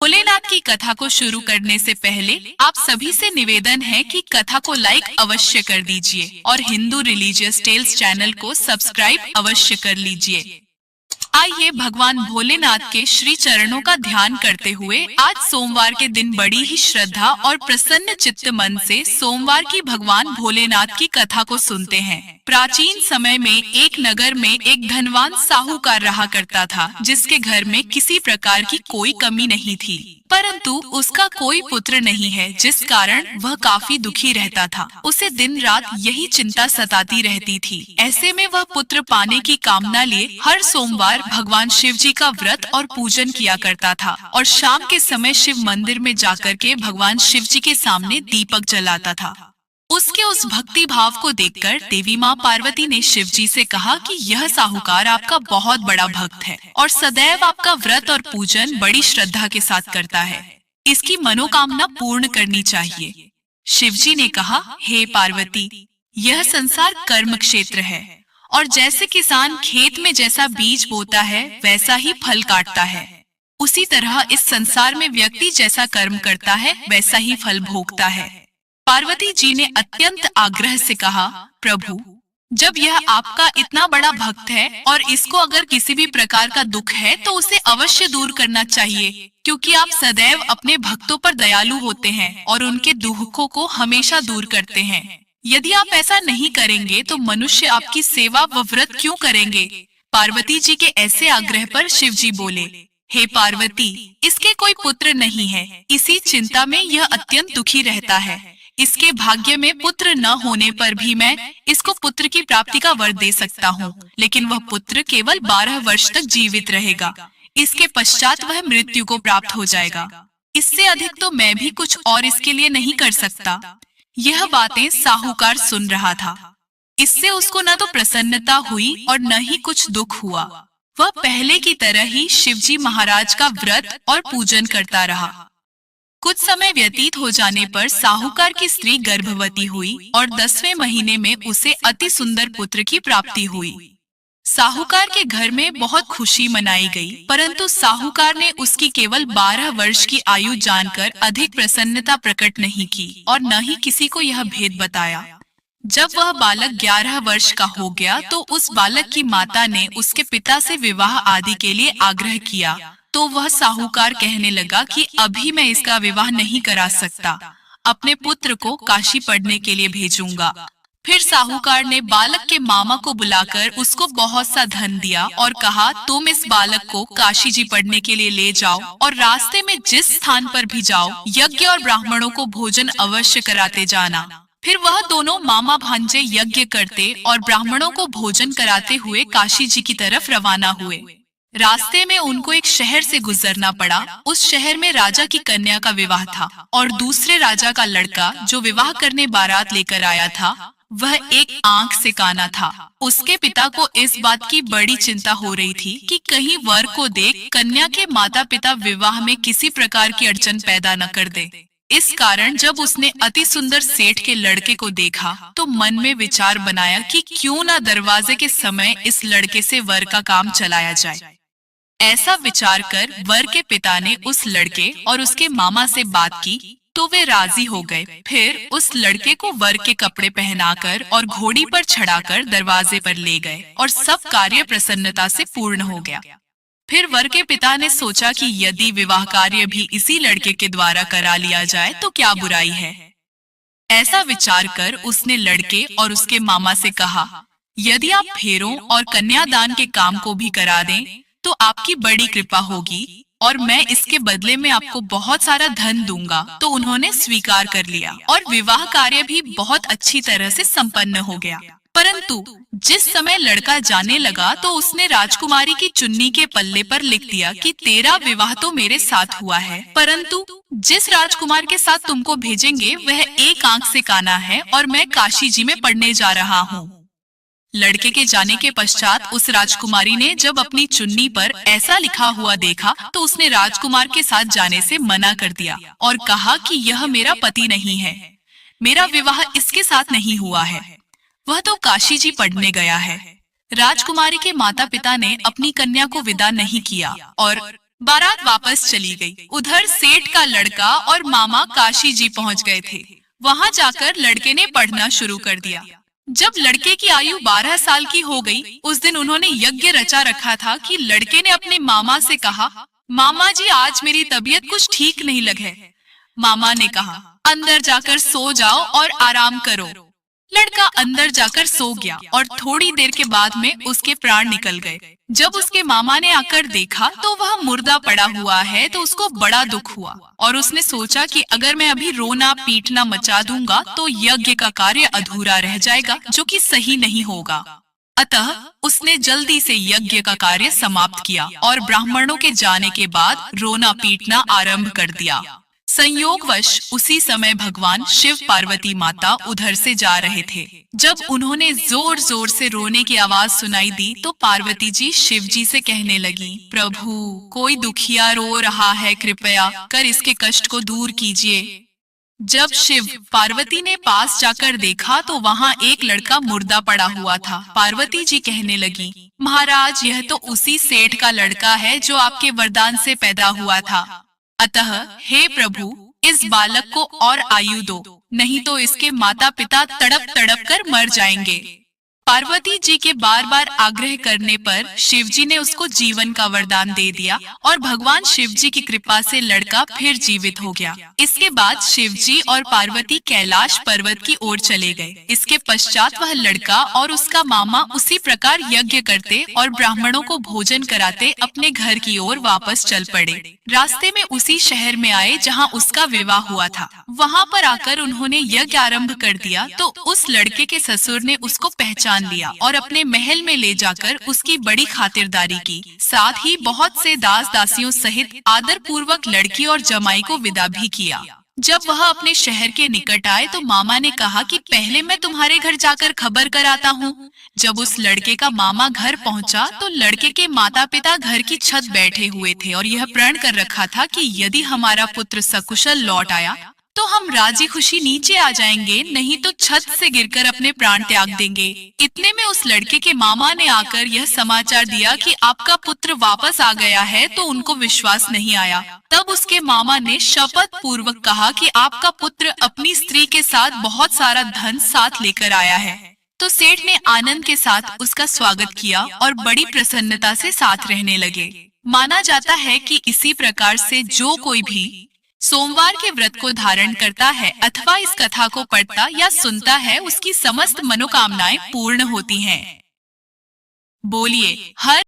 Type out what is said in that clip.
भोलेनाथ की कथा को शुरू करने से पहले आप सभी से निवेदन है कि कथा को लाइक अवश्य कर दीजिए और हिंदू रिलीजियस टेल्स चैनल को सब्सक्राइब अवश्य कर लीजिए। आइए भगवान भोलेनाथ के श्री चरणों का ध्यान करते हुए आज सोमवार के दिन बड़ी ही श्रद्धा और प्रसन्न चित्त मन से सोमवार की भगवान भोलेनाथ की कथा को सुनते हैं। प्राचीन समय में एक नगर में एक धनवान साहूकार रहा करता था, जिसके घर में किसी प्रकार की कोई कमी नहीं थी, परंतु उसका कोई पुत्र नहीं है, जिस कारण वह काफी दुखी रहता था। उसे दिन रात यही चिंता सताती रहती थी। ऐसे में वह पुत्र पाने की कामना लिए हर सोमवार भगवान शिव जी का व्रत और पूजन किया करता था और शाम के समय शिव मंदिर में जाकर के भगवान शिव जी के सामने दीपक जलाता था। उसके उस भक्ति भाव को देखकर देवी माँ पार्वती ने शिव जी से कहा कि यह साहूकार आपका बहुत बड़ा भक्त है और सदैव आपका व्रत और पूजन बड़ी श्रद्धा के साथ करता है। इसकी मनोकामना पूर्ण करनी चाहिए। शिव जी ने कहा, हे पार्वती, यह संसार कर्म क्षेत्र है और जैसे किसान खेत में जैसा बीज बोता है वैसा ही फल काटता है, उसी तरह इस संसार में व्यक्ति जैसा कर्म करता है वैसा ही फल भोगता है। पार्वती जी ने अत्यंत आग्रह से कहा, प्रभु, जब यह आपका इतना बड़ा भक्त है और इसको अगर किसी भी प्रकार का दुख है तो उसे अवश्य दूर करना चाहिए, क्योंकि आप सदैव अपने भक्तों पर दयालु होते हैं और उनके दुखों को हमेशा दूर करते हैं। यदि आप ऐसा नहीं करेंगे तो मनुष्य आपकी सेवा व व्रत क्यों करेंगे? पार्वती जी के ऐसे आग्रह पर शिव जी बोले, हे पार्वती, इसके कोई पुत्र नहीं है, इसी चिंता में यह अत्यंत दुखी रहता है। इसके भाग्य में पुत्र न होने पर भी मैं इसको पुत्र की प्राप्ति का वर दे सकता हूँ, लेकिन वह पुत्र केवल 12 वर्ष तक जीवित रहेगा। इसके पश्चात वह मृत्यु को प्राप्त हो जाएगा। इससे अधिक तो मैं भी कुछ और इसके लिए नहीं कर सकता। यह बातें साहूकार सुन रहा था। इससे उसको न तो प्रसन्नता हुई और न ही कुछ दुख हुआ। वह पहले की तरह ही शिवजी महाराज का व्रत और पूजन करता रहा। कुछ समय व्यतीत हो जाने पर साहूकार की स्त्री गर्भवती हुई और 10वें महीने में उसे अति सुंदर पुत्र की प्राप्ति हुई। साहूकार के घर में बहुत खुशी मनाई गई, परंतु साहूकार ने उसकी केवल 12 वर्ष की आयु जानकर अधिक प्रसन्नता प्रकट नहीं की और न ही किसी को यह भेद बताया। जब वह बालक 11 वर्ष का हो गया तो उस बालक की माता ने उसके पिता से विवाह आदि के लिए आग्रह किया, तो वह साहूकार कहने लगा कि अभी मैं इसका विवाह नहीं करा सकता, अपने पुत्र को काशी पढ़ने के लिए भेजूंगा। फिर साहूकार ने बालक के मामा को बुलाकर उसको बहुत सा धन दिया और कहा, तुम इस बालक को काशी जी पढ़ने के लिए ले जाओ और रास्ते में जिस स्थान पर भी जाओ यज्ञ और ब्राह्मणों को भोजन अवश्य कराते जाना। फिर वह दोनों मामा भांजे यज्ञ करते और ब्राह्मणों को भोजन कराते हुए काशी जी की तरफ रवाना हुए। रास्ते में उनको एक शहर से गुजरना पड़ा। उस शहर में राजा की कन्या का विवाह था और दूसरे राजा का लड़का जो विवाह करने बारात लेकर आया था वह एक आंख से काना था। उसके पिता को इस बात की बड़ी चिंता हो रही थी कि कहीं वर को देख कन्या के माता पिता विवाह में किसी प्रकार की अड़चन पैदा न कर दे। इस कारण जब उसने अति सुंदर सेठ के लड़के को देखा तो मन में विचार बनाया कि क्यों न दरवाजे के समय इस लड़के से वर का काम चलाया जाए। ऐसा विचार कर वर के पिता ने उस लड़के और उसके मामा से बात की तो वे राजी हो गए। फिर उस लड़के को वर के कपड़े पहनाकर और घोड़ी पर चढ़ाकर दरवाजे पर ले गए और सब कार्य प्रसन्नता से पूर्ण हो गया। फिर वर के पिता ने सोचा कि यदि विवाह कार्य भी इसी लड़के के द्वारा करा लिया जाए तो क्या बुराई है। ऐसा विचार कर उसने लड़के और उसके मामा से कहा, यदि आप फेरों और कन्यादान के काम को भी करा दें तो आपकी बड़ी कृपा होगी और मैं इसके बदले में आपको बहुत सारा धन दूंगा। तो उन्होंने स्वीकार कर लिया और विवाह कार्य भी बहुत अच्छी तरह से संपन्न हो गया। परंतु जिस समय लड़का जाने लगा तो उसने राजकुमारी की चुन्नी के पल्ले पर लिख दिया कि तेरा विवाह तो मेरे साथ हुआ है, परंतु जिस राजकुमार के साथ तुमको भेजेंगे वह एक आंख से काना है और मैं काशी जी में पढ़ने जा रहा हूँ। लड़के के जाने के पश्चात उस राजकुमारी ने जब अपनी चुन्नी पर ऐसा लिखा हुआ देखा तो उसने राजकुमार के साथ जाने से मना कर दिया और कहा कि यह मेरा पति नहीं है, मेरा विवाह इसके साथ नहीं हुआ है, वह तो काशी जी पढ़ने गया है। राजकुमारी के माता पिता ने अपनी कन्या को विदा नहीं किया और बारात वापस चली गई। उधर सेठ का लड़का और मामा काशी जी पहुंच गए थे। वहां जाकर लड़के ने पढ़ना शुरू कर दिया। जब लड़के की आयु 12 साल की हो गई, उस दिन उन्होंने यज्ञ रचा रखा था कि लड़के ने अपने मामा से कहा, मामा जी आज मेरी तबीयत कुछ ठीक नहीं लगे। मामा ने कहा, अंदर जाकर सो जाओ और आराम करो। लड़का अंदर जाकर सो गया और थोड़ी देर के बाद में उसके प्राण निकल गए। जब उसके मामा ने आकर देखा तो वह मुर्दा पड़ा हुआ है, तो उसको बड़ा दुख हुआ और उसने सोचा कि अगर मैं अभी रोना पीटना मचा दूंगा तो यज्ञ का कार्य अधूरा रह जाएगा, जो कि सही नहीं होगा। अतः उसने जल्दी से यज्ञ का कार्य समाप्त किया और ब्राह्मणों के जाने के बाद रोना पीटना आरंभ कर दिया। संयोगवश उसी समय भगवान शिव पार्वती माता उधर से जा रहे थे। जब उन्होंने जोर जोर से रोने की आवाज सुनाई दी तो पार्वती जी शिव जी से कहने लगी, प्रभु कोई दुखिया रो रहा है, कृपया कर इसके कष्ट को दूर कीजिए। जब शिव पार्वती ने पास जाकर देखा तो वहाँ एक लड़का मुर्दा पड़ा हुआ था। पार्वती जी कहने लगी, महाराज यह तो उसी सेठ का लड़का है जो आपके वरदान से पैदा हुआ था। अतः हे प्रभु इस बालक को और आयु दो, नहीं तो इसके माता पिता तड़प तड़प कर मर जाएंगे। पार्वती जी के बार बार आग्रह करने पर शिव जी ने उसको जीवन का वरदान दे दिया और भगवान शिव जी की कृपा से लड़का फिर जीवित हो गया। इसके बाद शिव जी और पार्वती कैलाश पर्वत की ओर चले गए। इसके पश्चात वह लड़का और उसका मामा उसी प्रकार यज्ञ करते और ब्राह्मणों को भोजन कराते अपने घर की ओर वापस चल पड़े। रास्ते में उसी शहर में आए जहाँ उसका विवाह हुआ था। वहाँ पर आकर उन्होंने यज्ञ आरंभ कर दिया तो उस लड़के के ससुर ने उसको पहचान लिया और अपने महल में ले जाकर उसकी बड़ी खातिरदारी की। साथ ही बहुत से दास दासियों सहित आदर पूर्वक लड़की और जमाई को विदा भी किया। जब वह अपने शहर के निकट आए तो मामा ने कहा कि पहले मैं तुम्हारे घर जाकर खबर कराता हूँ। जब उस लड़के का मामा घर पहुँचा तो लड़के के माता पिता घर की छत बैठे हुए थे और यह प्रण कर रखा था कि यदि हमारा पुत्र सकुशल लौट आया तो हम राजी खुशी नीचे आ जाएंगे, नहीं तो छत से गिरकर अपने प्राण त्याग देंगे। इतने में उस लड़के के मामा ने आकर यह समाचार दिया कि आपका पुत्र वापस आ गया है, तो उनको विश्वास नहीं आया। तब उसके मामा ने शपथ पूर्वक कहा कि आपका पुत्र अपनी स्त्री के साथ बहुत सारा धन साथ लेकर आया है। तो सेठ ने आनंद के साथ उसका स्वागत किया और बड़ी प्रसन्नता से साथ रहने लगे। माना जाता है कि इसी प्रकार से जो कोई भी सोमवार के व्रत को धारण करता है अथवा इस कथा को पढ़ता या सुनता है, उसकी समस्त मनोकामनाएं पूर्ण होती हैं। बोलिए हर